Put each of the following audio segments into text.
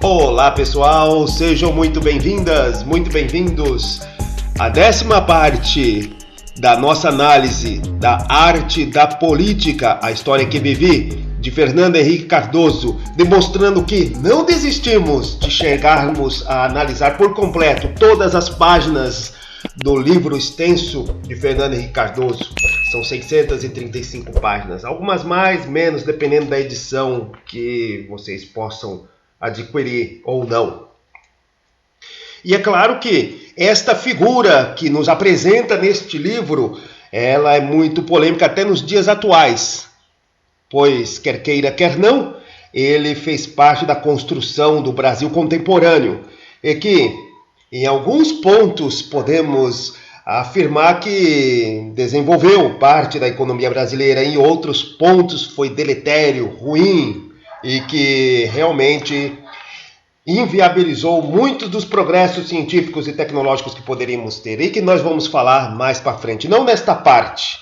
Olá pessoal, sejam muito bem-vindas, muito bem-vindos à 10ª parte da nossa análise da arte da política, a história que vivi, de Fernando Henrique Cardoso, demonstrando que não desistimos de chegarmos a analisar por completo todas as páginas do livro extenso de Fernando Henrique Cardoso. São 635 páginas, algumas mais, menos, dependendo da edição que vocês possam adquirir ou não. E é claro que esta figura que nos apresenta neste livro, ela é muito polêmica até nos dias atuais, pois, quer queira, quer não, ele fez parte da construção do Brasil contemporâneo, e que, em alguns pontos, podemos afirmar que desenvolveu parte da economia brasileira, em outros pontos foi deletério, ruim, e que realmente inviabilizou muitos dos progressos científicos e tecnológicos que poderíamos ter, e que nós vamos falar mais para frente, não nesta parte.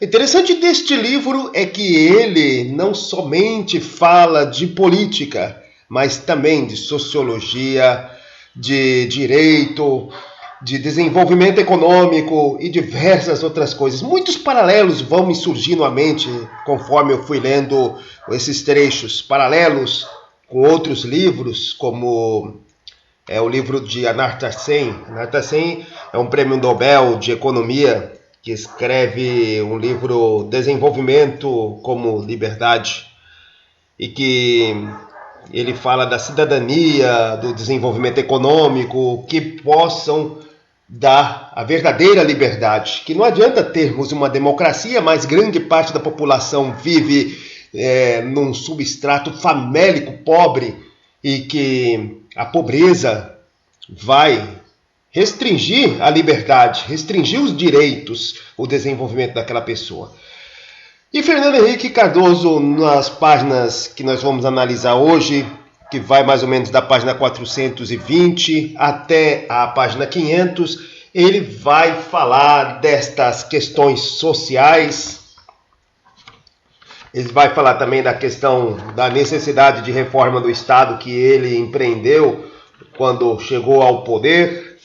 Interessante deste livro é que ele não somente fala de política, mas também de sociologia, de direito, de desenvolvimento econômico e diversas outras coisas. Muitos paralelos vão me surgindo à mente conforme eu fui lendo esses trechos, paralelos com outros livros, como o livro de Amartya Sen. Amartya Sen é um prêmio Nobel de Economia que escreve um livro Desenvolvimento como Liberdade, e que ele fala da cidadania, do desenvolvimento econômico, que possam dar a verdadeira liberdade. Que não adianta termos uma democracia, mas grande parte da população vive num substrato famélico, pobre, e que a pobreza vai restringir a liberdade, restringir os direitos, o desenvolvimento daquela pessoa. E Fernando Henrique Cardoso, nas páginas que nós vamos analisar hoje, que vai mais ou menos da página 420 até a página 500, ele vai falar destas questões sociais. Ele vai falar também da questão da necessidade de reforma do Estado que ele empreendeu quando chegou ao poder.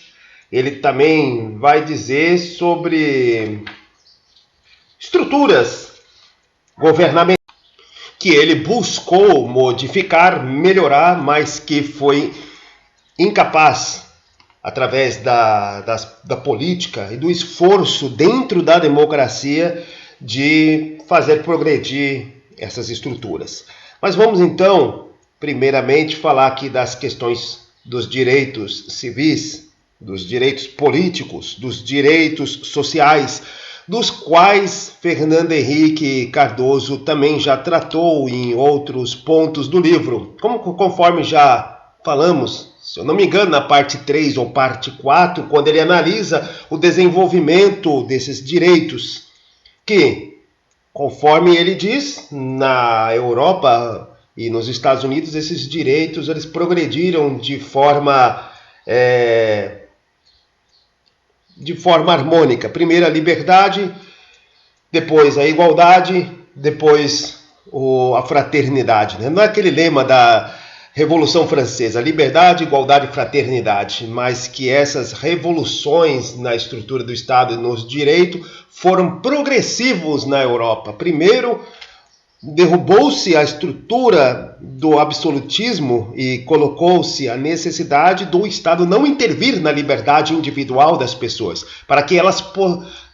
Ele também vai dizer sobre estruturas governamentais que ele buscou modificar, melhorar, mas que foi incapaz, através da política e do esforço dentro da democracia, de fazer progredir essas estruturas. Mas vamos então, primeiramente, falar aqui das questões dos direitos civis, dos direitos políticos, dos direitos sociais, dos quais Fernando Henrique Cardoso também já tratou em outros pontos do livro. Conforme já falamos, se eu não me engano, na parte 3 ou parte 4, quando ele analisa o desenvolvimento desses direitos, que, conforme ele diz, na Europa e nos Estados Unidos, esses direitos eles progrediram de forma harmônica. Primeiro a liberdade, depois a igualdade, depois a fraternidade. Não é aquele lema da Revolução Francesa, liberdade, igualdade e fraternidade, mas que essas revoluções na estrutura do Estado e nos direitos foram progressivos na Europa. Primeiro, derrubou-se a estrutura do absolutismo e colocou-se a necessidade do Estado não intervir na liberdade individual das pessoas, para que elas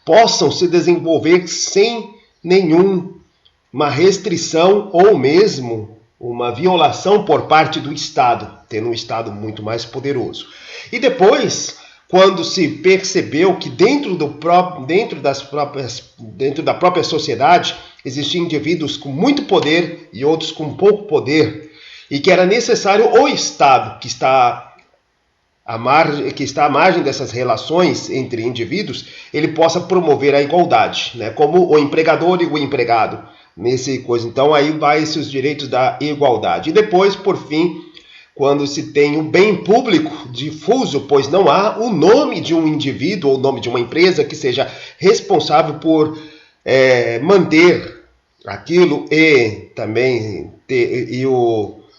possam se desenvolver sem nenhuma restrição ou mesmo uma violação por parte do Estado, tendo um Estado muito mais poderoso. E depois, quando se percebeu que dentro da própria sociedade existiam indivíduos com muito poder e outros com pouco poder, e que era necessário o Estado, que está à margem dessas relações entre indivíduos, ele possa promover a igualdade, né? Como o empregador e o empregado. Então aí vai esses direitos da igualdade. E depois, por fim, quando se tem um bem público difuso, pois não há o nome de um indivíduo ou o nome de uma empresa que seja responsável por manter aquilo e também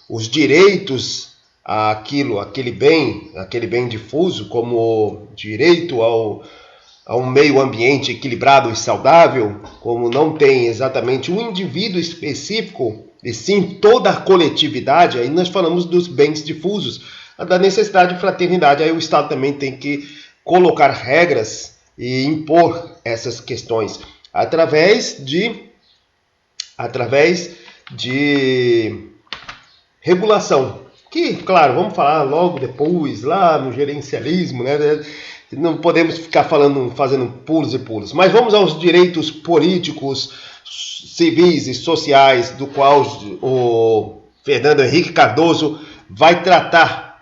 os direitos aquele bem difuso, como direito a um meio ambiente equilibrado e saudável, como não tem exatamente um indivíduo específico, e sim toda a coletividade, aí nós falamos dos bens difusos, da necessidade de fraternidade. Aí o Estado também tem que colocar regras e impor essas questões através de regulação. Que, claro, vamos falar logo depois, lá no gerencialismo, né? Não podemos ficar fazendo pulos e pulos. Mas vamos aos direitos políticos, civis e sociais, do qual o Fernando Henrique Cardoso vai tratar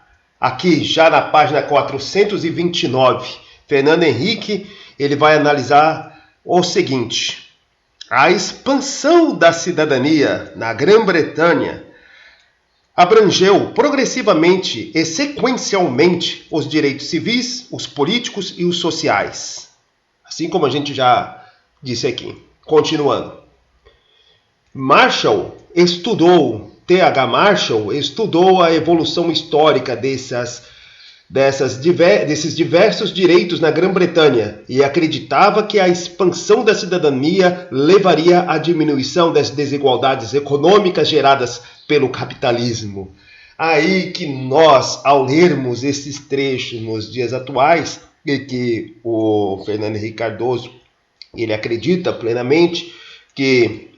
aqui, já na página 429. Fernando Henrique, ele vai analisar o seguinte: a expansão da cidadania na Grã-Bretanha abrangeu progressivamente e sequencialmente os direitos civis, os políticos e os sociais. Assim como a gente já disse aqui. Continuando. T.H. Marshall estudou a evolução histórica desses diversos direitos na Grã-Bretanha e acreditava que a expansão da cidadania levaria à diminuição das desigualdades econômicas geradas pelo capitalismo. Aí que nós, ao lermos esses trechos nos dias atuais, e que o Fernando Henrique Cardoso, ele acredita plenamente que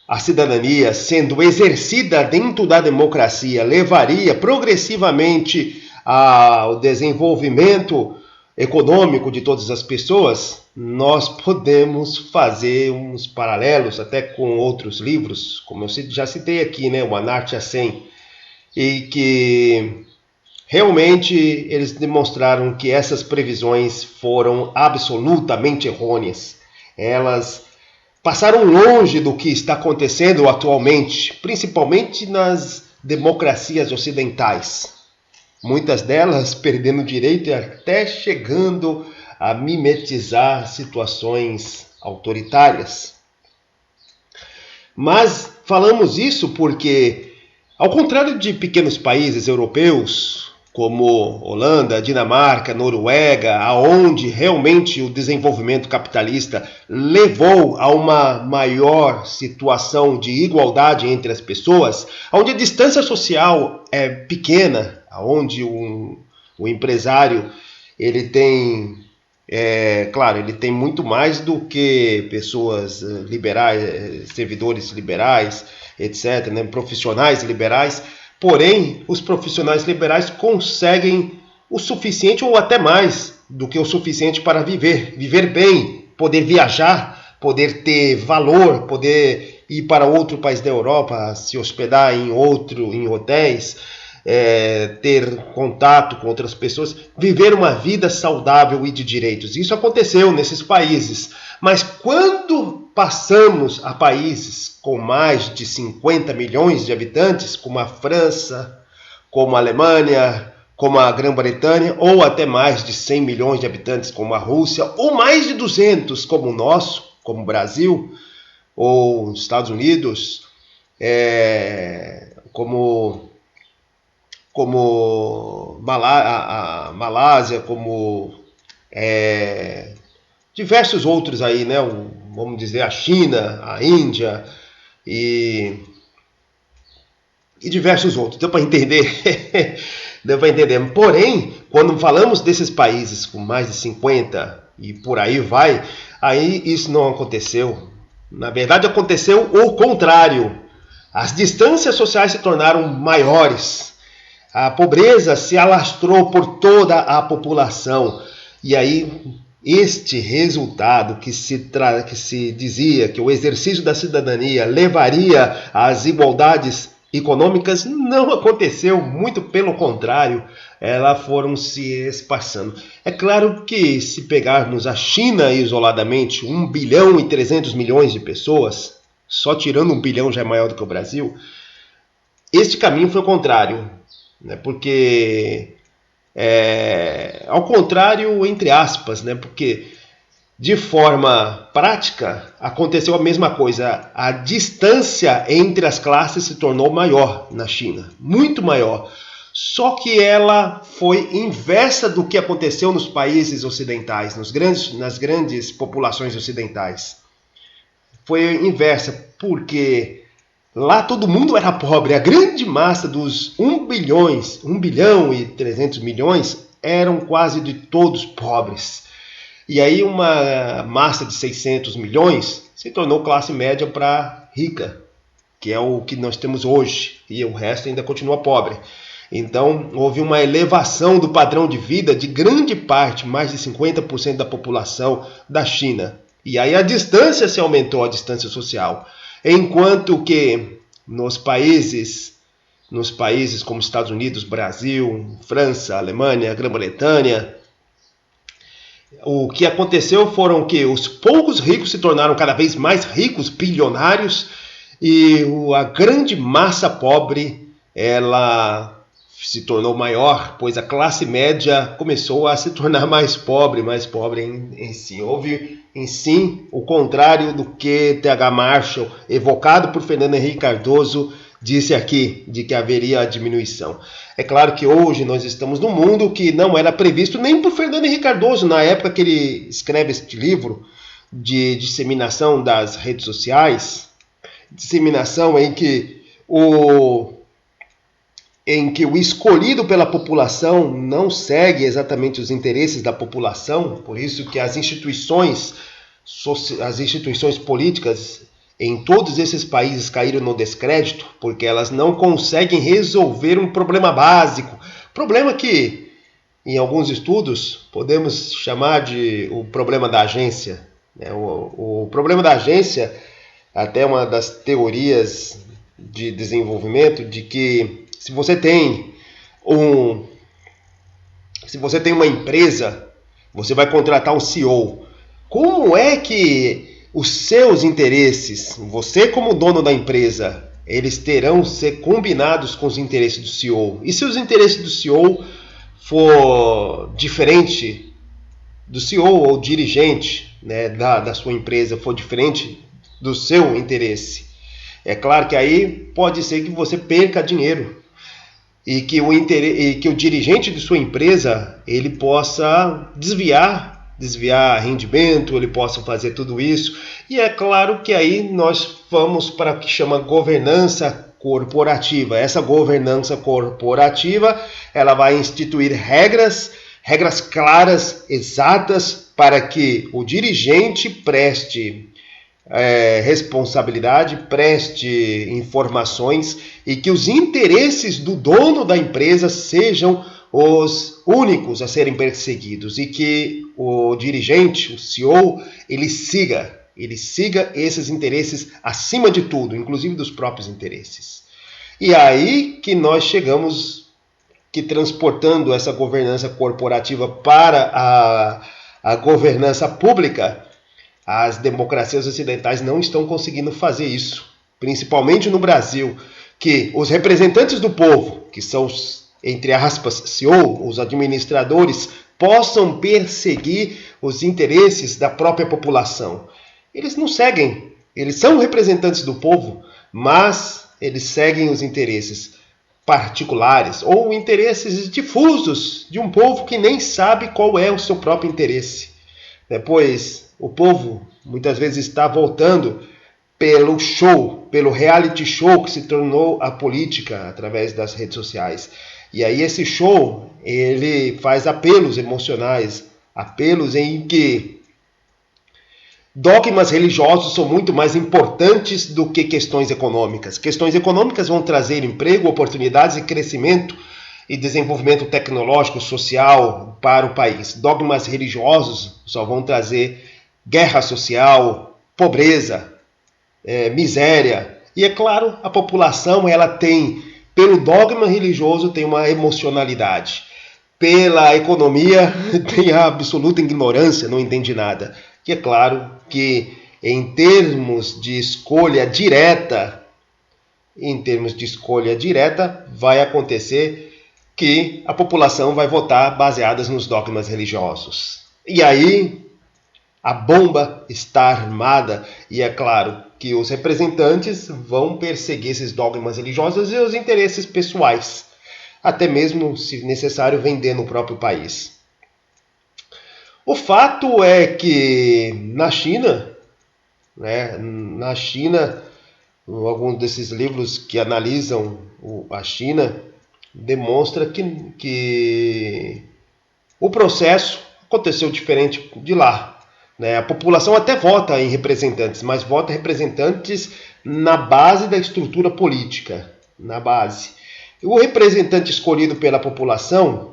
a cidadania, sendo exercida dentro da democracia, levaria progressivamente ao desenvolvimento econômico de todas as pessoas. Nós podemos fazer uns paralelos até com outros livros, como eu já citei aqui, né, o Amartya Sen, e que realmente eles demonstraram que essas previsões foram absolutamente errôneas. Elas passaram longe do que está acontecendo atualmente, principalmente nas democracias ocidentais. Muitas delas perdendo direito e até chegando a mimetizar situações autoritárias. Mas falamos isso porque, ao contrário de pequenos países europeus, como Holanda, Dinamarca, Noruega, aonde realmente o desenvolvimento capitalista levou a uma maior situação de igualdade entre as pessoas, onde a distância social é pequena, onde o empresário ele tem, claro, ele tem muito mais do que pessoas liberais, servidores liberais, etc., né, profissionais liberais. Porém, os profissionais liberais conseguem o suficiente ou até mais do que o suficiente para viver bem, poder viajar, poder ter valor, poder ir para outro país da Europa, se hospedar em hotéis, ter contato com outras pessoas, viver uma vida saudável e de direitos. Isso aconteceu nesses países. Mas quando passamos a países com mais de 50 milhões de habitantes, como a França, como a Alemanha, como a Grã-Bretanha, ou até mais de 100 milhões de habitantes, como a Rússia, ou mais de 200, como o nosso, como o Brasil, ou os Estados Unidos, como a Malásia, como diversos outros aí, né? Vamos dizer a China, a Índia e diversos outros. Deu para entender? Deu para entender. Porém, quando falamos desses países com mais de 50 e por aí vai, aí isso não aconteceu. Na verdade, aconteceu o contrário. As distâncias sociais se tornaram maiores. A pobreza se alastrou por toda a população. E aí, este resultado que se dizia que o exercício da cidadania levaria às igualdades econômicas não aconteceu, muito pelo contrário, elas foram se espaçando. É claro que se pegarmos a China isoladamente, 1 bilhão e 300 milhões de pessoas, só tirando 1 bilhão já é maior do que o Brasil, este caminho foi o contrário, né? Porque ao contrário, entre aspas, né? Porque De forma prática, aconteceu a mesma coisa. A distância entre as classes se tornou maior na China, muito maior. Só que ela foi inversa do que aconteceu nos países ocidentais, nas grandes populações ocidentais. Foi inversa, porque lá todo mundo era pobre. A grande massa dos 1 bilhão e 300 milhões eram quase de todos pobres. E aí uma massa de 600 milhões se tornou classe média para rica, que é o que nós temos hoje, e o resto ainda continua pobre. Então houve uma elevação do padrão de vida de grande parte, mais de 50% da população da China. E aí a distância se aumentou, a distância social. Enquanto que nos países como Estados Unidos, Brasil, França, Alemanha, Grã-Bretanha, o que aconteceu foram que os poucos ricos se tornaram cada vez mais ricos, bilionários, e a grande massa pobre, ela se tornou maior, pois a classe média começou a se tornar mais pobre em si. Houve em si o contrário do que T.H. Marshall, evocado por Fernando Henrique Cardoso, disse aqui, de que haveria a diminuição. É claro que hoje nós estamos num mundo que não era previsto nem por Fernando Henrique Cardoso, na época que ele escreve este livro de disseminação das redes sociais, disseminação em que o escolhido pela população não segue exatamente os interesses da população, por isso que as instituições políticas em todos esses países caíram no descrédito, porque elas não conseguem resolver um problema básico, problema que, em alguns estudos, podemos chamar de o problema da agência. O problema da agência, até uma das teorias de desenvolvimento, de que se você tem uma empresa, você vai contratar um CEO. Como é que os seus interesses, você como dono da empresa, eles terão que ser combinados com os interesses do CEO? E se os interesses do CEO for diferente do CEO ou dirigente, né, da sua empresa, for diferente do seu interesse, é claro que aí pode ser que você perca dinheiro e que o dirigente de sua empresa ele possa desviar rendimento, ele possa fazer tudo isso. E é claro que aí nós vamos para o que chama governança corporativa. Essa governança corporativa, ela vai instituir regras claras, exatas, para que o dirigente preste responsabilidade, preste informações e que os interesses do dono da empresa sejam os únicos a serem perseguidos e que o dirigente, o CEO, ele siga esses interesses acima de tudo, inclusive dos próprios interesses. E aí que nós chegamos, que transportando essa governança corporativa para a governança pública, as democracias ocidentais não estão conseguindo fazer isso, principalmente no Brasil, que os representantes do povo, que são os, entre aspas, CEO, os administradores, possam perseguir os interesses da própria população. Eles não seguem, eles são representantes do povo, mas eles seguem os interesses particulares ou interesses difusos de um povo que nem sabe qual é o seu próprio interesse. Pois o povo muitas vezes está voltando pelo show, pelo reality show que se tornou a política através das redes sociais. E aí esse show, ele faz apelos emocionais, apelos em que dogmas religiosos são muito mais importantes do que questões econômicas. Questões econômicas vão trazer emprego, oportunidades e crescimento e desenvolvimento tecnológico, social para o país. Dogmas religiosos só vão trazer guerra social, pobreza, miséria. E é claro, a população ela tem, pelo dogma religioso, tem uma emocionalidade. Pela economia, tem a absoluta ignorância, não entende nada. E é claro que em termos de escolha direta, vai acontecer que a população vai votar baseadas nos dogmas religiosos. E aí a bomba está armada. E é claro que os representantes vão perseguir esses dogmas religiosos e os interesses pessoais, até mesmo, se necessário, vender no próprio país. O fato é que na China, alguns desses livros que analisam a China demonstra que o processo aconteceu diferente de lá. A população até vota em representantes, mas vota em representantes na base da estrutura política, na base. O representante escolhido pela população,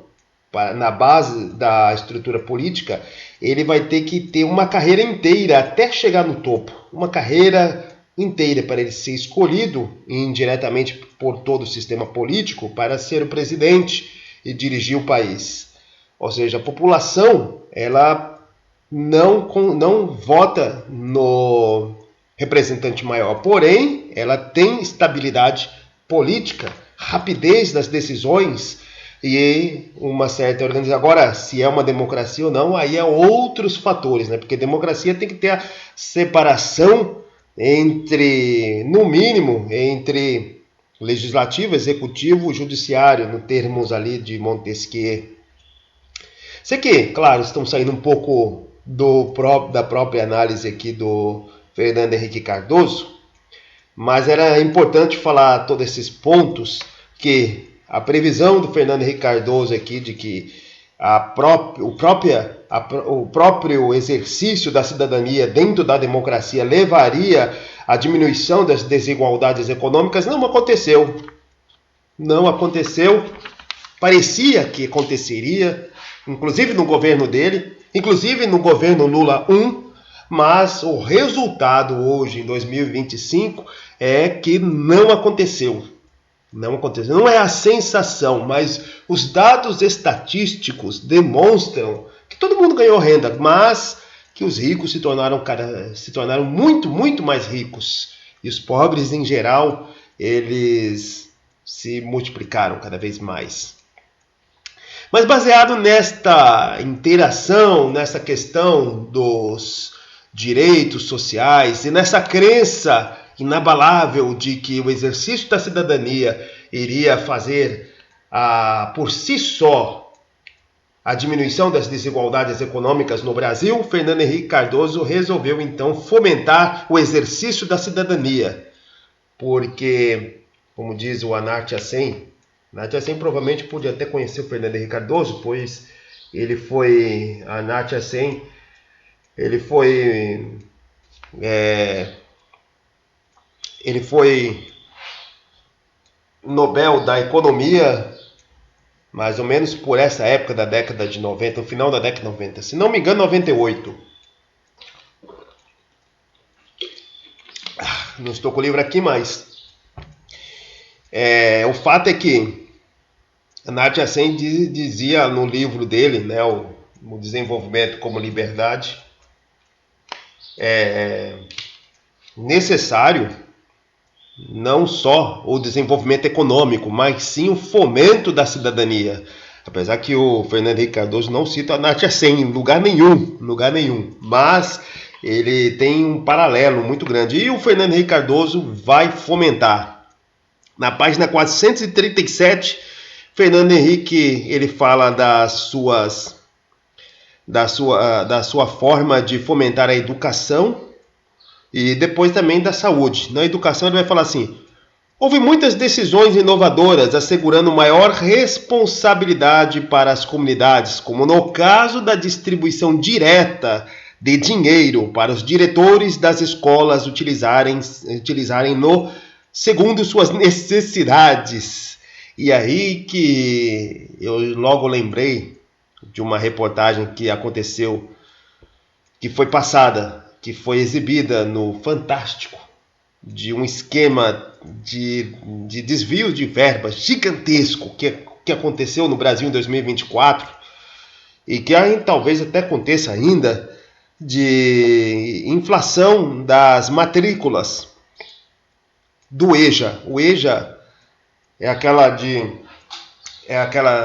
na base da estrutura política, ele vai ter que ter uma carreira inteira até chegar no topo. Uma carreira inteira para ele ser escolhido indiretamente por todo o sistema político para ser o presidente e dirigir o país. Ou seja, a população ela não vota no representante maior, porém ela tem estabilidade política, rapidez das decisões e uma certa organização. Agora, se é uma democracia ou não, aí é outros fatores, porque democracia tem que ter a separação no mínimo, entre legislativo, executivo, judiciário, no termos ali de Montesquieu. Sei que, claro, estamos saindo um pouco da própria análise aqui do Fernando Henrique Cardoso, mas era importante falar todos esses pontos, que a previsão do Fernando Henrique Cardoso aqui de que o próprio exercício da cidadania dentro da democracia levaria à diminuição das desigualdades econômicas não aconteceu. Não aconteceu. Parecia que aconteceria, inclusive no governo dele, inclusive no governo Lula 1, mas o resultado hoje, em 2025, é que não aconteceu. Não aconteceu. Não é a sensação, mas os dados estatísticos demonstram que todo mundo ganhou renda, mas que os ricos se tornaram muito, muito mais ricos. E os pobres, em geral, eles se multiplicaram cada vez mais. Mas baseado nesta interação, nessa questão dos direitos sociais e nessa crença inabalável de que o exercício da cidadania iria fazer por si só a diminuição das desigualdades econômicas no Brasil, Fernando Henrique Cardoso resolveu então fomentar o exercício da cidadania. Porque, como diz o Amartya Sen, provavelmente podia até conhecer o Fernando Henrique Cardoso, pois Amartya Sen, ele foi Nobel da Economia, mais ou menos por essa época da década de 90, no final da década de 90, se não me engano, 98. Não estou com o livro aqui, mas o fato é que Amartya Sen dizia no livro dele, o Desenvolvimento como Liberdade, necessário não só o desenvolvimento econômico, mas sim o fomento da cidadania. Apesar que o Fernando Henrique Cardoso não cita Amartya Sen em lugar nenhum, mas ele tem um paralelo muito grande. E o Fernando Henrique Cardoso vai fomentar. Na página 437, Fernando Henrique ele fala da sua forma de fomentar a educação e depois também da saúde. Na educação ele vai falar assim: houve muitas decisões inovadoras assegurando maior responsabilidade para as comunidades, como no caso da distribuição direta de dinheiro para os diretores das escolas utilizarem segundo suas necessidades. E aí que eu logo lembrei de uma reportagem que aconteceu, que foi passada, que foi exibida no Fantástico, de um esquema de desvio de verbas gigantesco que aconteceu no Brasil em 2024 e que talvez até aconteça ainda, de inflação das matrículas do EJA. O EJA é aquela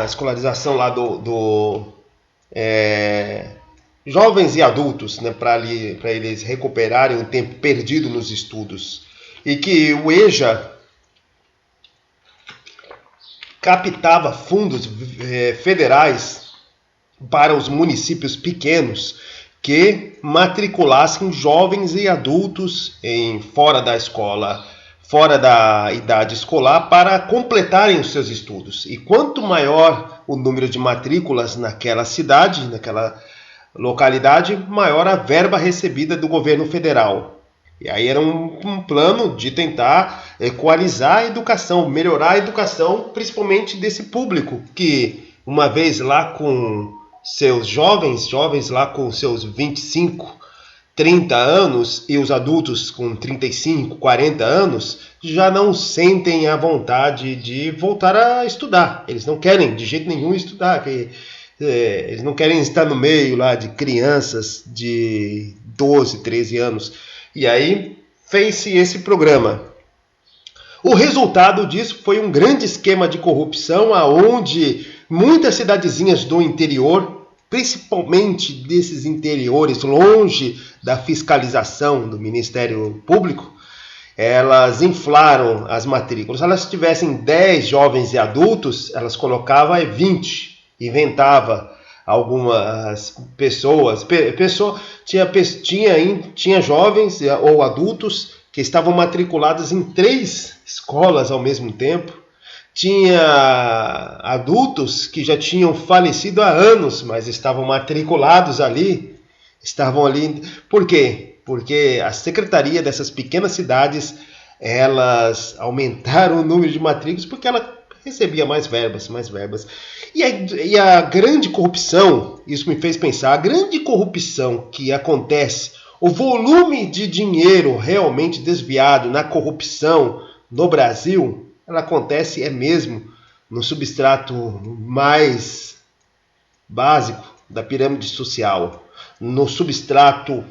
escolarização lá jovens e adultos, né, para eles recuperarem o tempo perdido nos estudos. E que o EJA captava fundos federais para os municípios pequenos que matriculassem jovens e adultos fora da escola, fora da idade escolar, para completarem os seus estudos. E quanto maior o número de matrículas naquela cidade, naquela localidade, maior a verba recebida do governo federal. E aí era um plano de tentar equalizar a educação, melhorar a educação, principalmente desse público que, uma vez lá com seus jovens lá com seus 25, 30 anos e os adultos com 35, 40 anos, já não sentem a vontade de voltar a estudar. Eles não querem de jeito nenhum estudar, eles não querem estar no meio lá de crianças de 12, 13 anos. E aí fez-se esse programa. O resultado disso foi um grande esquema de corrupção, onde muitas cidadezinhas do interior, principalmente desses interiores longe da fiscalização do Ministério Público, elas inflaram as matrículas. Se elas tivessem 10 jovens e adultos, elas colocavam 20, inventava algumas pessoas, tinha jovens ou adultos que estavam matriculados em 3 escolas ao mesmo tempo, tinha adultos que já tinham falecido há anos, mas estavam matriculados ali, por quê? Porque a secretaria dessas pequenas cidades, elas aumentaram o número de matrículas porque ela recebia mais verbas. E a grande corrupção, isso me fez pensar, a grande corrupção que acontece, o volume de dinheiro realmente desviado na corrupção no Brasil, ela acontece mesmo no substrato mais básico da pirâmide social, no substrato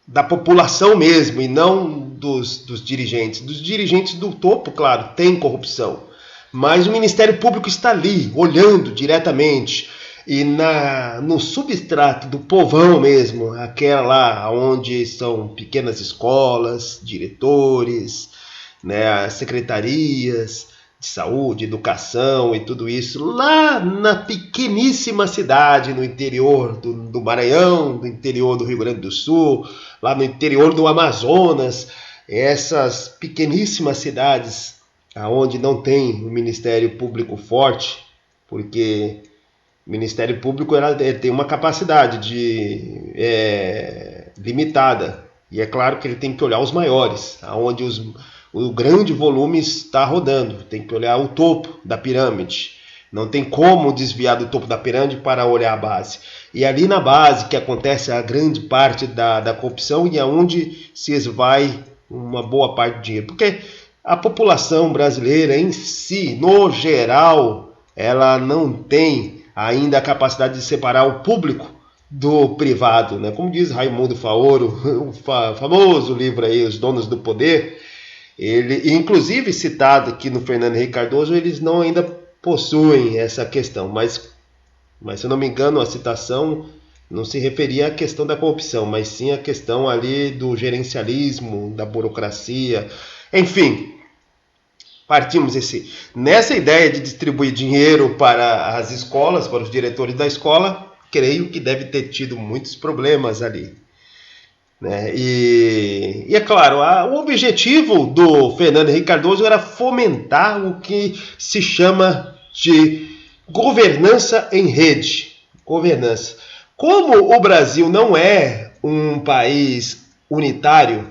da população mesmo, e não dos dirigentes. Dos dirigentes do topo, claro, tem corrupção. Mas o Ministério Público está ali, olhando diretamente. E no substrato do povão mesmo, aquela lá onde são pequenas escolas, diretores, né, secretarias de saúde, educação e tudo isso, lá na pequeníssima cidade no interior do Maranhão, no interior do Rio Grande do Sul, lá no interior do Amazonas, essas pequeníssimas cidades onde não tem um Ministério Público forte, porque o Ministério Público tem uma capacidade limitada, e é claro que ele tem que olhar os maiores, onde o grande volume está rodando, tem que olhar o topo da pirâmide, não tem como desviar do topo da pirâmide para olhar a base. E ali na base que acontece a grande parte da corrupção e aonde se esvai uma boa parte do dinheiro, porque a população brasileira em si, no geral, ela não tem ainda a capacidade de separar o público do privado, né? Como diz Raimundo Faoro, o famoso livro aí, Os Donos do Poder, ele, inclusive citado aqui no Fernando Henrique Cardoso, eles não ainda possuem essa questão, mas se eu não me engano, a citação não se referia à questão da corrupção, mas sim à questão ali do gerencialismo, da burocracia. Enfim, partimos nessa ideia de distribuir dinheiro para as escolas, para os diretores da escola, creio que deve ter tido muitos problemas ali, né? E é claro, o objetivo do Fernando Henrique Cardoso era fomentar o que se chama de governança em rede. Governança. Como o Brasil não é um país unitário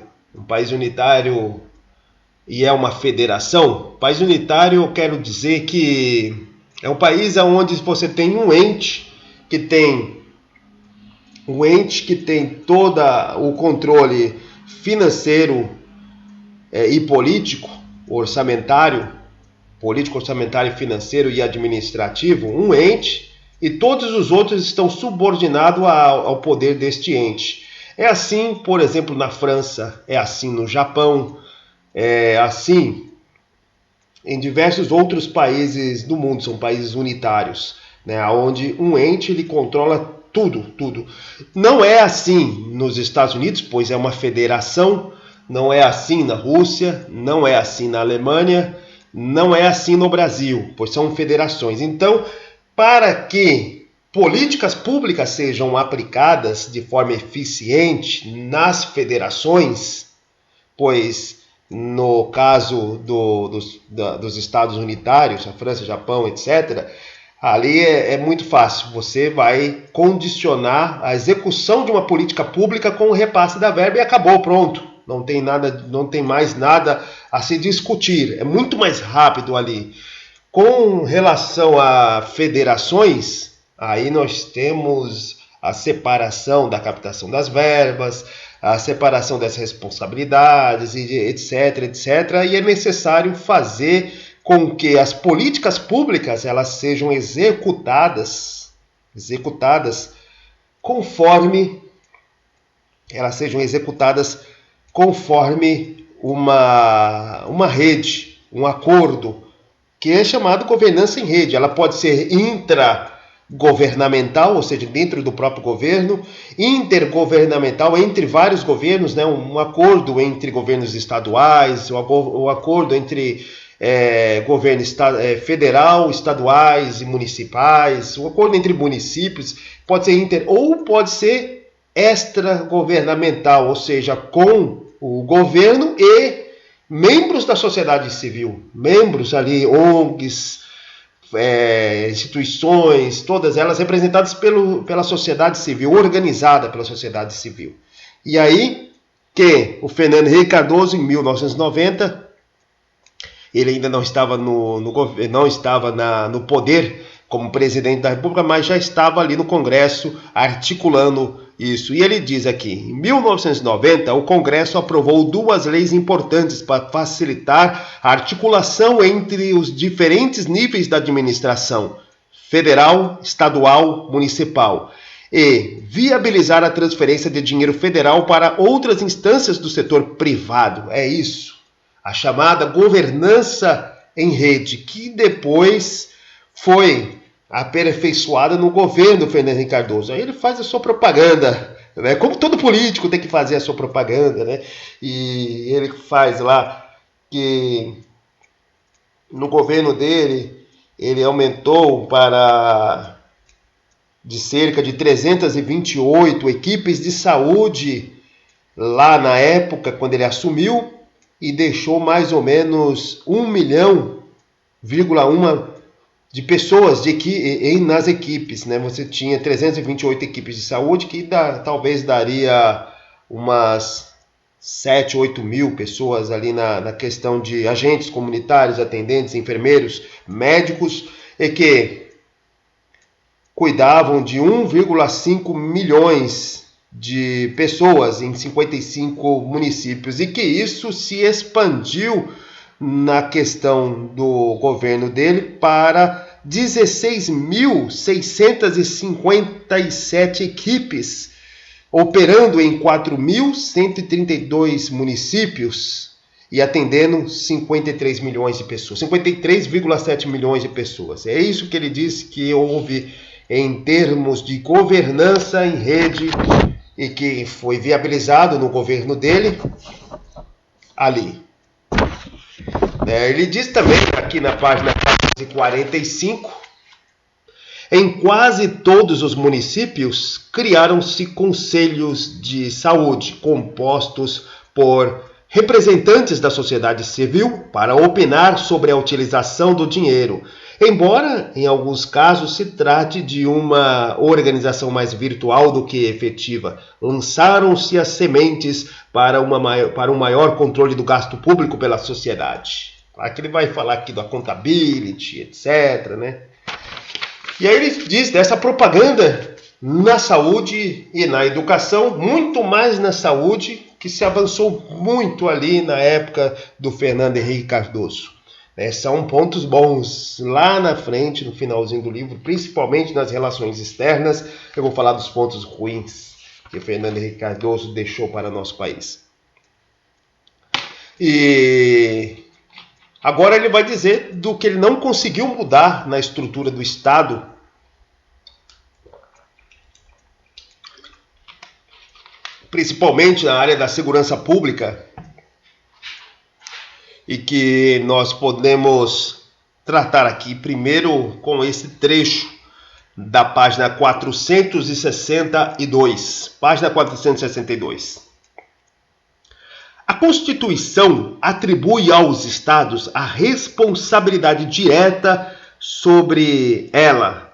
e é uma federação, país unitário eu quero dizer que é um país onde você tem um ente que tem todo o controle financeiro e político, orçamentário, financeiro e administrativo, um ente, e todos os outros estão subordinados ao poder deste ente. É assim, por exemplo, na França, é assim no Japão, é assim em diversos outros países do mundo, são países unitários, né, onde um ente ele controla tudo. Não é assim nos Estados Unidos, pois é uma federação, não é assim na Rússia, não é assim na Alemanha, não é assim no Brasil, pois são federações. Então, para que políticas públicas sejam aplicadas de forma eficiente nas federações, pois no caso dos Estados Unitários, a França, Japão, etc., ali é muito fácil. Você vai condicionar a execução de uma política pública com o repasse da verba e acabou, pronto. Não tem mais nada a se discutir. É muito mais rápido ali. Com relação a federações, aí nós temos a separação da captação das verbas, a separação das responsabilidades, etc. E é necessário fazer com que as políticas públicas elas sejam executadas conforme uma rede, um acordo, que é chamado governança em rede. Ela pode ser intragovernamental, ou seja, dentro do próprio governo, intergovernamental, entre vários governos, né? Um acordo entre governos estaduais, o acordo entre governo federal, estaduais e municipais, o acordo entre municípios, pode ser ou pode ser extragovernamental, ou seja, com o governo e membros da sociedade civil, membros ali, ONGs, instituições, todas elas representadas pela sociedade civil, organizada pela sociedade civil. E aí que o Fernando Henrique Cardoso, em 1990, ele ainda não estava no poder como presidente da República, mas já estava ali no Congresso articulando isso. E ele diz aqui, em 1990, o Congresso aprovou 2 leis importantes para facilitar a articulação entre os diferentes níveis da administração, federal, estadual, municipal, e viabilizar a transferência de dinheiro federal para outras instâncias do setor privado. É isso, a chamada governança em rede, que depois foi aperfeiçoada no governo do Fernando Henrique Cardoso. Aí ele faz a sua propaganda, né? Como todo político tem que fazer a sua propaganda, né? E ele faz lá que no governo dele ele aumentou de cerca de 328 equipes de saúde lá na época, quando ele assumiu, e deixou mais ou menos 1,1 milhão de pessoas nas equipes, né? Você tinha 328 equipes de saúde, que talvez daria umas 7, 8 mil pessoas ali na questão de agentes comunitários, atendentes, enfermeiros, médicos, e que cuidavam de 1,5 milhões de pessoas em 55 municípios, e que isso se expandiu na questão do governo dele para 16.657 equipes, operando em 4.132 municípios e atendendo 53 milhões de pessoas, 53,7 milhões de pessoas. É isso que ele disse que houve em termos de governança em rede e que foi viabilizado no governo dele ali. Ele diz também, aqui na página 445, em quase todos os municípios criaram-se conselhos de saúde, compostos por representantes da sociedade civil para opinar sobre a utilização do dinheiro, embora em alguns casos se trate de uma organização mais virtual do que efetiva. Lançaram-se as sementes para um maior controle do gasto público pela sociedade. Aqui ele vai falar aqui da accountability, etc., né? E aí ele diz dessa propaganda na saúde e na educação, muito mais na saúde, que se avançou muito ali na época do Fernando Henrique Cardoso. São pontos bons lá na frente, no finalzinho do livro, principalmente nas relações externas. Eu vou falar dos pontos ruins que o Fernando Henrique Cardoso deixou para o nosso país. E agora ele vai dizer do que ele não conseguiu mudar na estrutura do Estado principalmente na área da segurança pública, e que nós podemos tratar aqui primeiro com esse trecho da página 462. Página 462. A Constituição atribui aos Estados a responsabilidade direta sobre ela,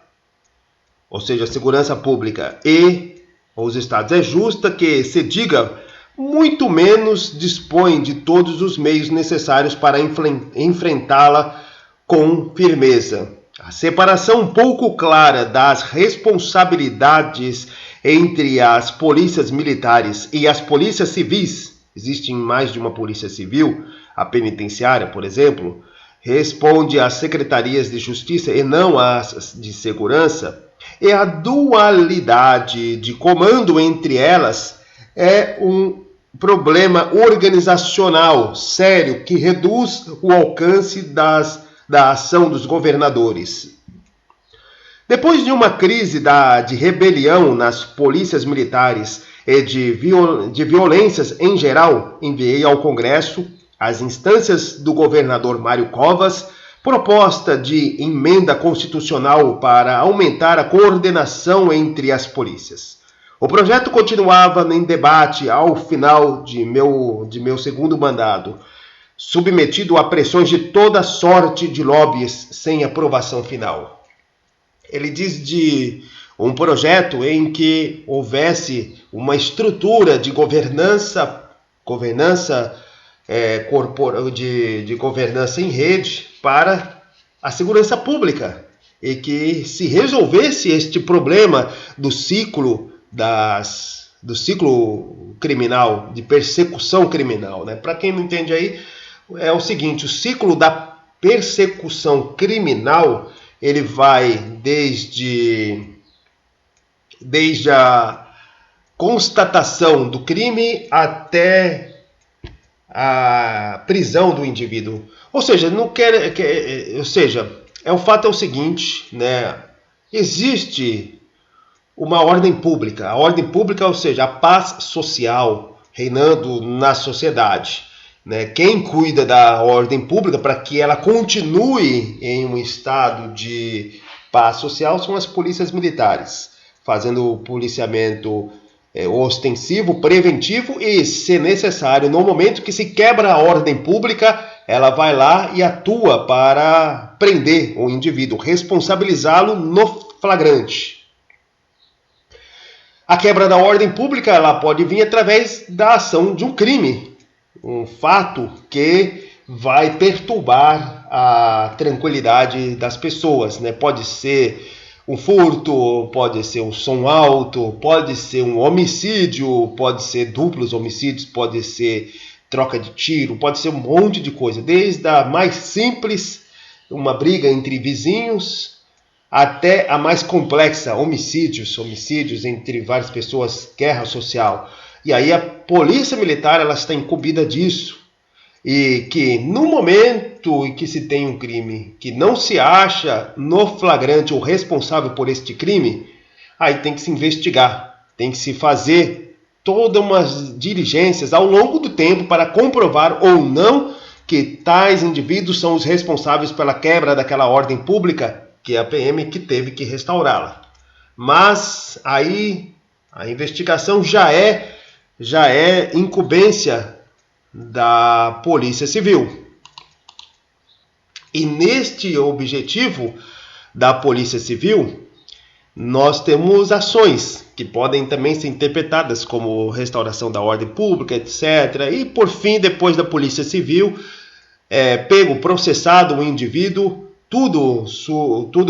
ou seja, a segurança pública, e os Estados. É justa que se diga, muito menos dispõem de todos os meios necessários para enfrentá-la com firmeza. A separação pouco clara das responsabilidades entre as polícias militares e as polícias civis, existe mais de uma polícia civil, a penitenciária, por exemplo, responde às secretarias de justiça e não às de segurança, e a dualidade de comando entre elas é um problema organizacional sério que reduz o alcance da ação dos governadores. Depois de uma crise de rebelião nas polícias militares e de violências em geral, enviei ao Congresso, às instâncias do governador Mário Covas, proposta de emenda constitucional para aumentar a coordenação entre as polícias. O projeto continuava em debate ao final de meu segundo mandato, submetido a pressões de toda sorte de lobbies sem aprovação final. Ele diz de um projeto em que houvesse uma estrutura de governança de governança em rede para a segurança pública, e que se resolvesse este problema do ciclo criminal, de persecução criminal, né? Para quem não entende aí, é o seguinte: o ciclo da persecução criminal, ele vai desde a constatação do crime até a prisão do indivíduo. Ou seja, o fato é o seguinte, né? Existe uma ordem pública. A ordem pública, ou seja, a paz social reinando na sociedade, né? Quem cuida da ordem pública para que ela continue em um estado de paz social são as polícias militares, fazendo o policiamento ostensivo, preventivo e, se necessário, no momento que se quebra a ordem pública, ela vai lá e atua para prender o indivíduo, responsabilizá-lo no flagrante. A quebra da ordem pública, ela pode vir através da ação de um crime, um fato que vai perturbar a tranquilidade das pessoas, né? Pode ser um furto, pode ser um som alto, pode ser um homicídio, pode ser duplos homicídios, pode ser troca de tiro, pode ser um monte de coisa, desde a mais simples, uma briga entre vizinhos, até a mais complexa, homicídios entre várias pessoas, guerra social. E aí a polícia militar, ela está incumbida disso, e que no momento em que se tem um crime que não se acha no flagrante o responsável por este crime, aí tem que se investigar, tem que se fazer todas umas diligências ao longo do tempo para comprovar ou não que tais indivíduos são os responsáveis pela quebra daquela ordem pública, que é a PM que teve que restaurá-la. Mas aí a investigação já é incumbência da Polícia Civil. E neste objetivo da Polícia Civil, nós temos ações que podem também ser interpretadas como restauração da ordem pública, etc. E por fim, depois da Polícia Civil, processado o indivíduo, tudo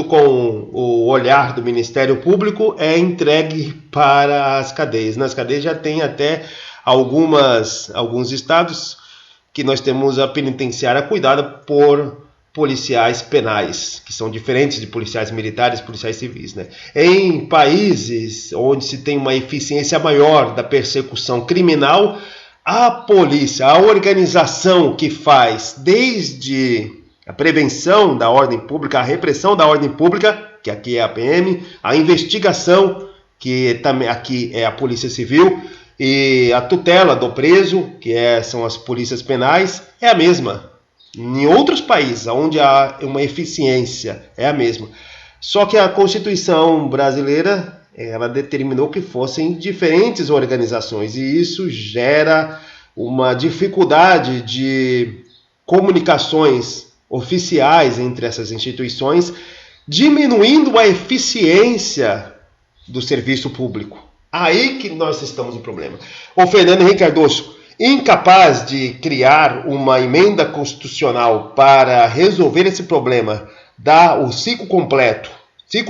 com o olhar do Ministério Público é entregue para as cadeias. Nas cadeias já tem até alguns estados que nós temos a penitenciária cuidada por policiais penais, que são diferentes de policiais militares e policiais civis, né? Em países onde se tem uma eficiência maior da persecução criminal, a polícia, a organização que faz desde a prevenção da ordem pública, a repressão da ordem pública, que aqui é a PM, a investigação, que também aqui é a Polícia Civil, E a tutela do preso, são as polícias penais, é a mesma. Em outros países, onde há uma eficiência, é a mesma. Só que a Constituição brasileira, ela determinou que fossem diferentes organizações, e isso gera uma dificuldade de comunicações oficiais entre essas instituições, diminuindo a eficiência do serviço público. Aí que nós estamos no problema. O Fernando Henrique Cardoso, incapaz de criar uma emenda constitucional para resolver esse problema, dar o ciclo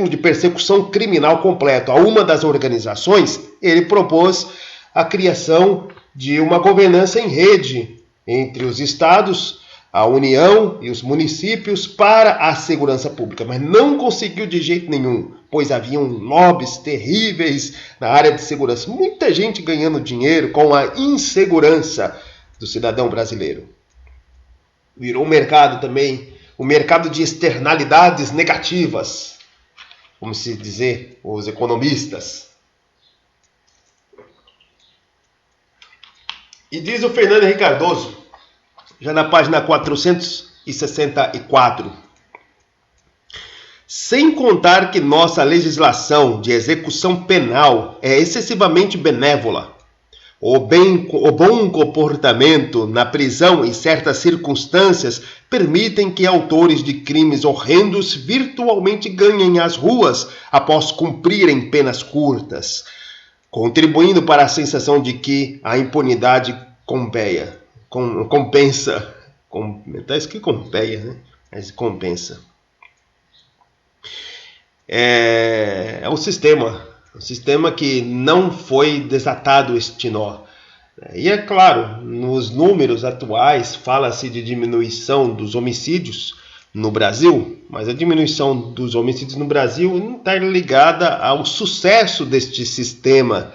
de persecução criminal completo a uma das organizações, ele propôs a criação de uma governança em rede entre os estados, a União e os municípios para a segurança pública, mas não conseguiu de jeito nenhum, pois haviam lobbies terríveis na área de segurança. Muita gente ganhando dinheiro com a insegurança do cidadão brasileiro. Virou um mercado também, um mercado de externalidades negativas, como se dizer os economistas. E diz o Fernando Henrique Cardoso, já na página 464, sem contar que nossa legislação de execução penal é excessivamente benévola, o bom comportamento na prisão e certas circunstâncias permitem que autores de crimes horrendos virtualmente ganhem as ruas após cumprirem penas curtas, contribuindo para a sensação de que a impunidade compensa. Está escrito compeia, né? Mas compensa. É o sistema que não foi desatado este nó. E é claro, nos números atuais fala-se de diminuição dos homicídios no Brasil, mas a diminuição dos homicídios no Brasil não está ligada ao sucesso deste sistema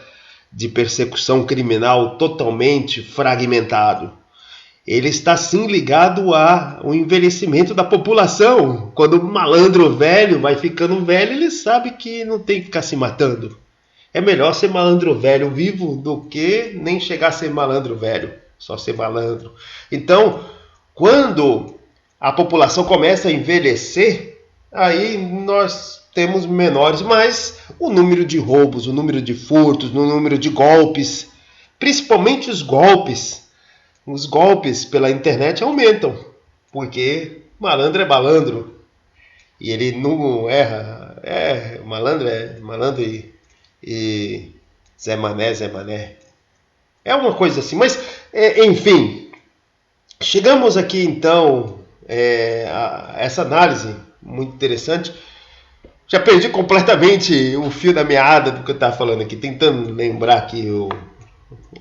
de persecução criminal totalmente fragmentado. Ele está sim ligado ao envelhecimento da população. Quando o malandro velho vai ficando velho, ele sabe que não tem que ficar se matando. É melhor ser malandro velho vivo do que nem chegar a ser malandro velho, só ser malandro. Então, quando a população começa a envelhecer, aí nós temos menores, mas o número de roubos, o número de furtos, o número de golpes, principalmente os golpes pela internet aumentam, porque malandro é malandro e ele não erra. Malandro é malandro e Zé Mané. É uma coisa assim, mas enfim, chegamos aqui então a essa análise muito interessante. Já perdi completamente o fio da meada do que eu estava falando aqui, tentando lembrar aqui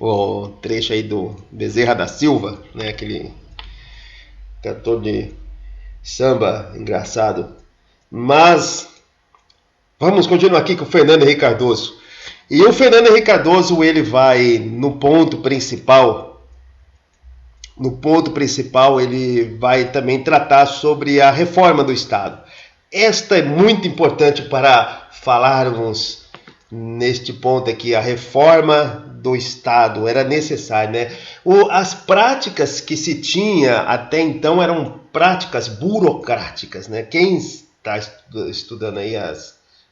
o trecho aí do Bezerra da Silva, né, aquele cantor de samba engraçado. Mas vamos continuar aqui com o Fernando Henrique Cardoso. E o Fernando Henrique Cardoso, ele vai no ponto principal, ele vai também tratar sobre a reforma do Estado. Esta é muito importante para falarmos neste ponto aqui. A reforma do Estado era necessária, né? As práticas que se tinha até então eram práticas burocráticas, né? Quem está estudando aí a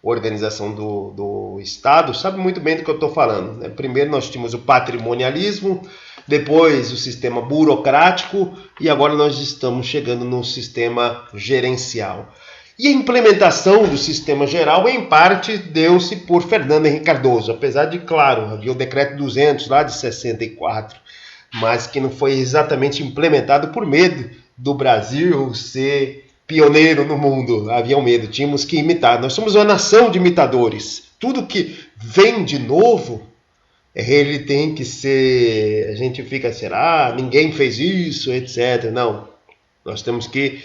organização do Estado sabe muito bem do que eu estou falando, né? Primeiro nós tínhamos o patrimonialismo, depois o sistema burocrático e agora nós estamos chegando no sistema gerencial. E a implementação do sistema geral, em parte, deu-se por Fernando Henrique Cardoso, apesar de, claro, havia o decreto 200 lá de 64, mas que não foi exatamente implementado por medo do Brasil ser pioneiro no mundo. Havia um medo, tínhamos que imitar. Nós somos uma nação de imitadores. Tudo que vem de novo, ele tem que ser... A gente fica assim, ninguém fez isso, etc. Não, nós temos que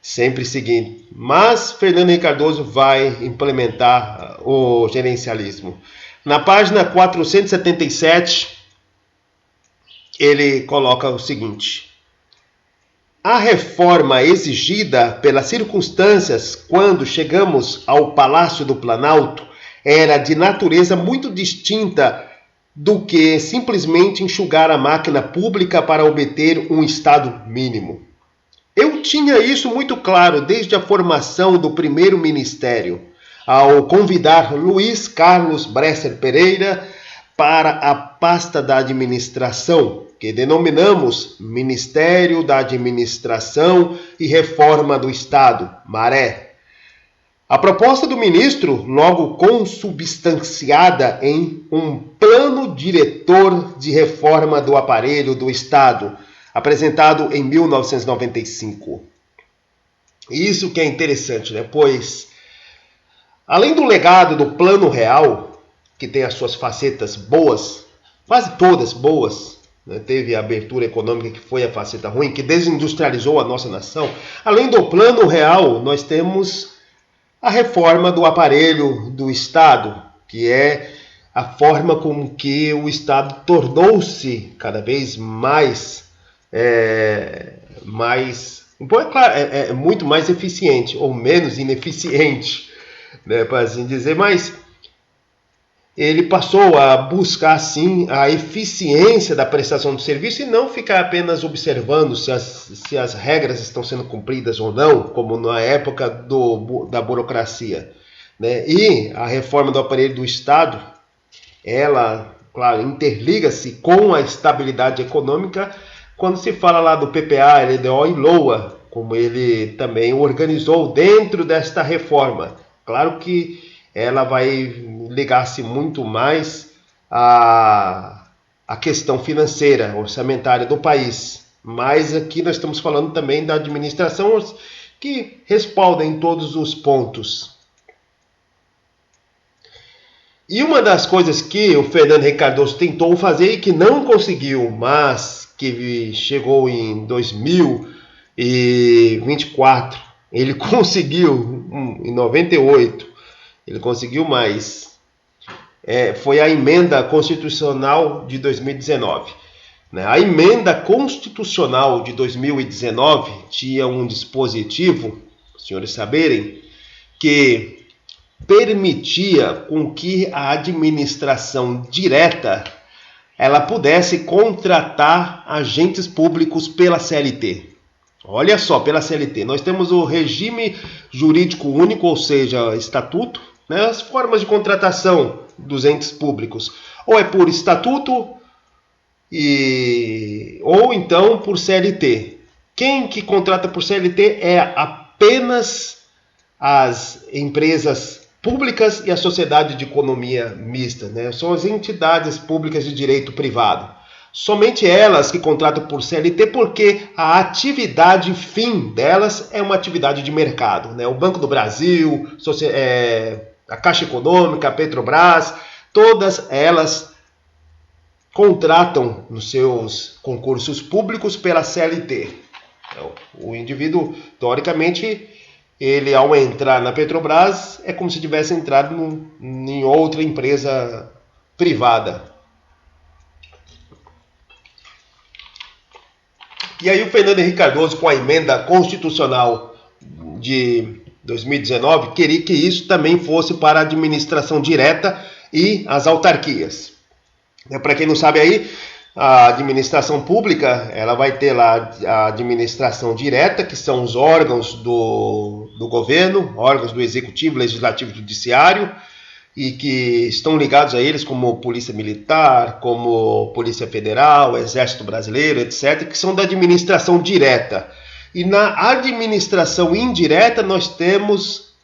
sempre seguir. Mas Fernando Henrique Cardoso vai implementar o gerencialismo. Na página 477, ele coloca o seguinte: a reforma exigida pelas circunstâncias quando chegamos ao Palácio do Planalto era de natureza muito distinta do que simplesmente enxugar a máquina pública para obter um Estado mínimo. Eu tinha isso muito claro desde a formação do primeiro ministério, ao convidar Luiz Carlos Bresser Pereira para a pasta da administração, que denominamos Ministério da Administração e Reforma do Estado, MARÉ. A proposta do ministro, logo consubstanciada em um plano diretor de reforma do aparelho do Estado, apresentado em 1995. Isso que é interessante, né? Pois, além do legado do Plano Real, que tem as suas facetas boas, quase todas boas, né? Teve a abertura econômica que foi a faceta ruim, que desindustrializou a nossa nação. Além do Plano Real, nós temos a reforma do aparelho do Estado, que é a forma com que o Estado tornou-se cada vez mais, muito mais eficiente, ou menos ineficiente, né, para assim dizer, mas ele passou a buscar, sim, a eficiência da prestação do serviço e não ficar apenas observando se as regras estão sendo cumpridas ou não, como na época da burocracia, né? E a reforma do aparelho do Estado, ela, claro, interliga-se com a estabilidade econômica quando se fala lá do PPA, LDO e LOA, como ele também organizou dentro desta reforma. Claro que ela vai ligar-se muito mais à questão financeira, orçamentária do país. Mas aqui nós estamos falando também da administração que respalda em todos os pontos. E uma das coisas que o Fernando Henrique Cardoso tentou fazer e que não conseguiu, mas que chegou em 2024, ele conseguiu em 98, ele conseguiu mais, foi a emenda constitucional de 2019. A emenda constitucional de 2019 tinha um dispositivo, os senhores saberem, que permitia com que a administração direta ela pudesse contratar agentes públicos pela CLT. Olha só, pela CLT. Nós temos o regime jurídico único, ou seja, estatuto, né? As formas de contratação dos entes públicos. Ou é por estatuto, ou então por CLT. Quem que contrata por CLT é apenas as empresas públicas e a sociedade de economia mista, né? São as entidades públicas de direito privado. Somente elas que contratam por CLT, porque a atividade fim delas é uma atividade de mercado, né? O Banco do Brasil, a Caixa Econômica, a Petrobras, todas elas contratam nos seus concursos públicos pela CLT. Então, o indivíduo, teoricamente, ele ao entrar na Petrobras é como se tivesse entrado em outra empresa privada. E aí o Fernando Henrique Cardoso, com a emenda constitucional de 2019, queria que isso também fosse para a administração direta e as autarquias. Para quem não sabe aí, a administração pública, ela vai ter lá a administração direta, que são os órgãos do governo, órgãos do executivo, legislativo e judiciário, e que estão ligados a eles, como Polícia Militar, como Polícia Federal, Exército Brasileiro, etc., que são da administração direta. E na administração indireta nós temos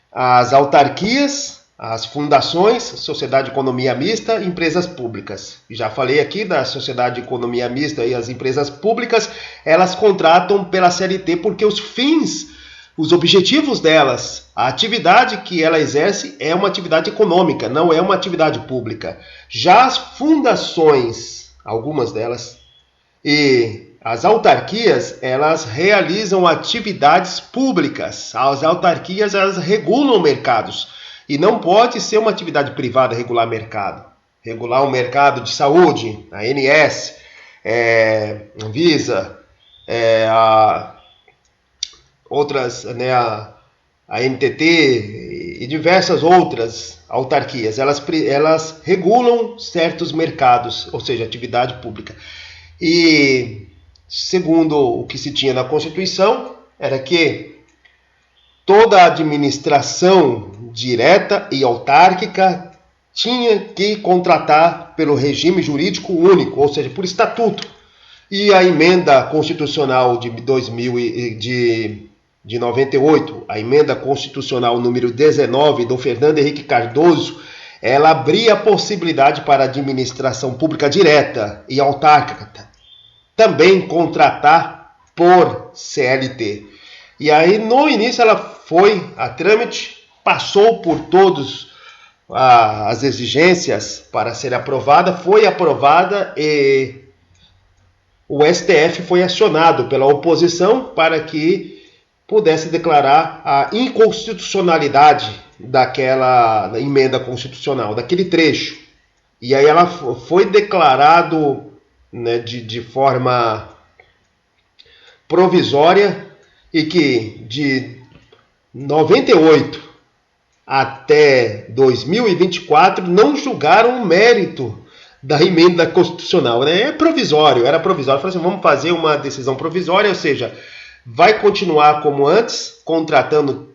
as autarquias, as fundações, Sociedade de Economia Mista e empresas públicas. Já falei aqui da Sociedade de Economia Mista e as empresas públicas, elas contratam pela CLT porque os objetivos delas, a atividade que ela exerce é uma atividade econômica, não é uma atividade pública. Já as fundações, algumas delas, e as autarquias, elas realizam atividades públicas. As autarquias, elas regulam mercados. E não pode ser uma atividade privada regular mercado. Regular o mercado de saúde, a ANS, Anvisa, outras, né, a NTT e diversas outras autarquias, elas regulam certos mercados, ou seja, atividade pública. E, segundo o que se tinha na Constituição, era que toda a administração direta e autárquica tinha que contratar pelo regime jurídico único, ou seja, por estatuto. E a emenda constitucional de 98, a emenda constitucional número 19 do Fernando Henrique Cardoso, ela abria a possibilidade para a administração pública direta e autárquica também contratar por CLT. E aí, no início, ela foi a trâmite, passou por todas as exigências para ser aprovada, foi aprovada e o STF foi acionado pela oposição para que pudesse declarar a inconstitucionalidade daquela emenda constitucional, daquele trecho. E aí ela foi declarado, né, de forma provisória, e que de 98 até 2024 não julgaram o mérito da emenda constitucional, né? Era provisório. Falaram assim, vamos fazer uma decisão provisória, ou seja, vai continuar como antes, contratando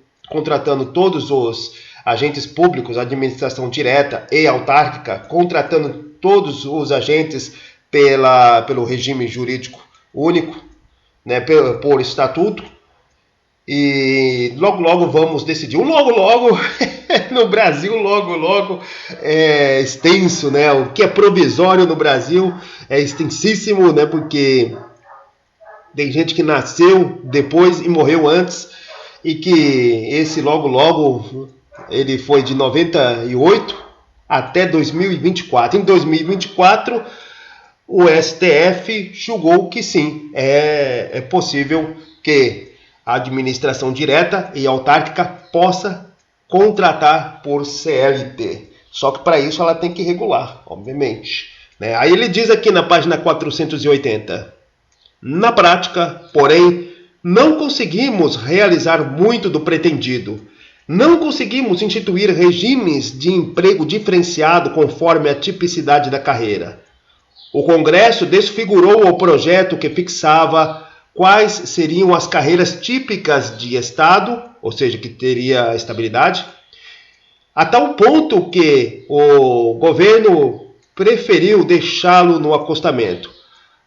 todos os agentes públicos, administração direta e autárquica, contratando todos os agentes pelo regime jurídico único, né, por estatuto. E logo vamos decidir. Logo no Brasil, logo é extenso, né? O que é provisório no Brasil é extensíssimo, né? Porque tem gente que nasceu depois e morreu antes, e que esse logo ele foi de 98 até 2024. Em 2024, o STF julgou que sim, é possível que a administração direta e autárquica possa contratar por CLT. Só que para isso ela tem que regular, obviamente, né? Aí ele diz aqui na página 480: na prática, porém, não conseguimos realizar muito do pretendido. Não conseguimos instituir regimes de emprego diferenciado conforme a tipicidade da carreira. O Congresso desfigurou o projeto que fixava quais seriam as carreiras típicas de Estado, ou seja, que teria estabilidade, a tal ponto que o governo preferiu deixá-lo no acostamento.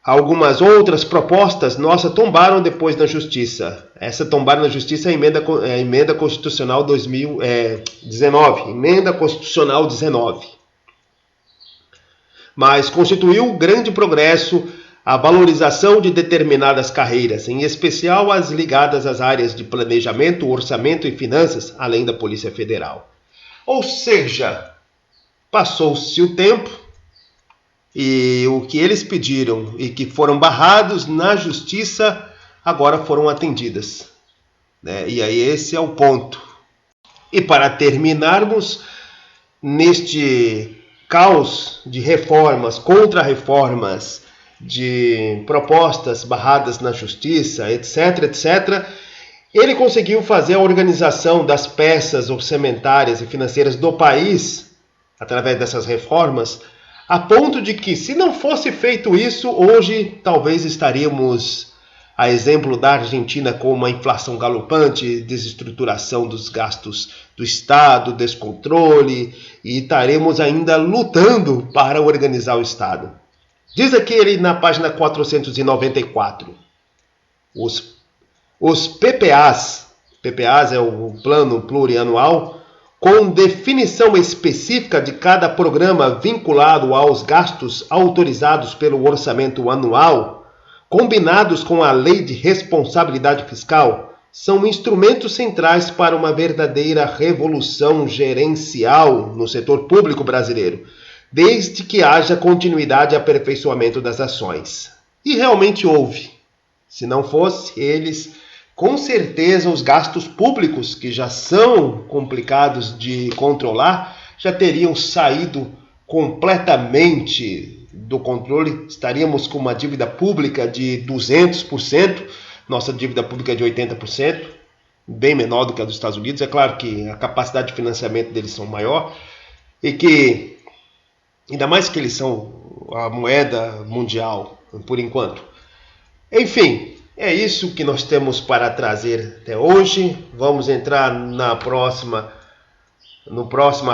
Algumas outras propostas nossas tombaram depois na Justiça. Essa tombaram na Justiça é a emenda constitucional 2019, emenda constitucional 19. Mas constituiu grande progresso a valorização de determinadas carreiras, em especial as ligadas às áreas de planejamento, orçamento e finanças, além da Polícia Federal. Ou seja, passou-se o tempo e o que eles pediram e que foram barrados na Justiça agora foram atendidas, né? E aí esse é o ponto. E para terminarmos, neste caos de reformas, contra-reformas, de propostas barradas na Justiça, etc., ele conseguiu fazer a organização das peças orçamentárias e financeiras do país, através dessas reformas, a ponto de que, se não fosse feito isso, hoje talvez estaríamos, a exemplo da Argentina, com uma inflação galopante, desestruturação dos gastos do Estado, descontrole, e estaremos ainda lutando para organizar o Estado. Diz aqui ele na página 494, os PPAs é o Plano Plurianual, com definição específica de cada programa vinculado aos gastos autorizados pelo orçamento anual, combinados com a Lei de Responsabilidade Fiscal, são instrumentos centrais para uma verdadeira revolução gerencial no setor público brasileiro, desde que haja continuidade e aperfeiçoamento das ações. E realmente houve. Se não fosse eles, com certeza os gastos públicos, que já são complicados de controlar, já teriam saído completamente do controle. Estaríamos com uma dívida pública de 200%, nossa dívida pública é de 80%, bem menor do que a dos Estados Unidos. É claro que a capacidade de financiamento deles são maior e que, ainda mais que eles são a moeda mundial, por enquanto. Enfim, é isso que nós temos para trazer até hoje. Vamos entrar na próxima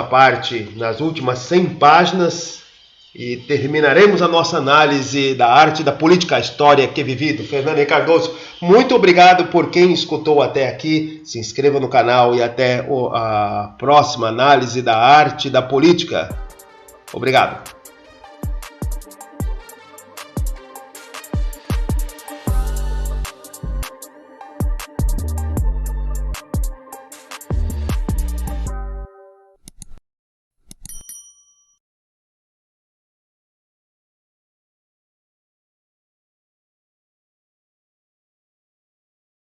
parte, nas últimas 100 páginas, e terminaremos a nossa análise da arte da política, a história que é vivida. Fernando Cardoso, muito obrigado por quem escutou até aqui. Se inscreva no canal e até a próxima análise da arte da política. Obrigado.